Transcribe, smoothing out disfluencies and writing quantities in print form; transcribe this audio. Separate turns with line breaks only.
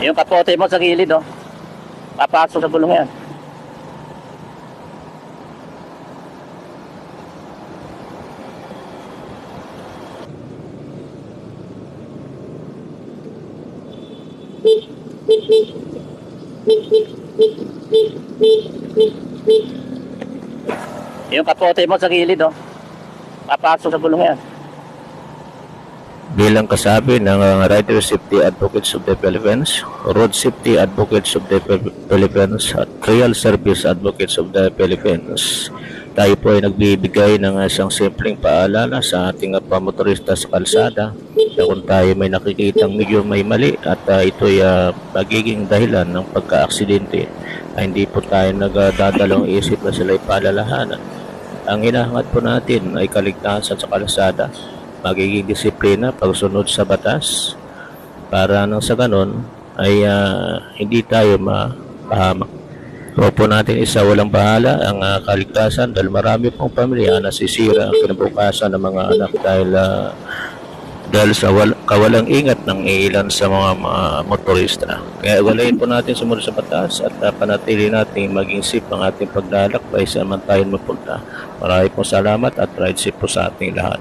Yung kapote mo sa gilid, oh. Papasok sa gulong yan. Yung kapote mo sa gilid, oh. Papasok sa gulong yan.
Bilang kasabi ng Rider Safety Advocates of the Philippines, Road Safety Advocates of the Philippines at Trial Service Advocates of the Philippines, tayo po ay nagbibigay ng isang simpleng paalala sa ating pamotorista sa kalsada na kung tayo may nakikitang medyo may mali at ito'y magiging dahilan ng pagka-aksidente, ay hindi po tayo nagdadalawang isip na sila'y paalalahanan. Ang hinahangat po natin ay kaligtasan sa kalsada, magiging disiplina, pagsunod sa batas, para nang sa ganon ay hindi tayo mapahamak. So po natin isa walang bahala ang kaligtasan dahil marami pong pamilya na nasisira ang kinabukasan ng mga anak dahil sa kawalang ingat ng ilan sa mga motorista. Kaya walayin po natin sumunod sa batas at panatili natin maging safe ang ating paglalakbay sa man tayo magpunta. Maraming po salamat at ride safe po sa ating lahat.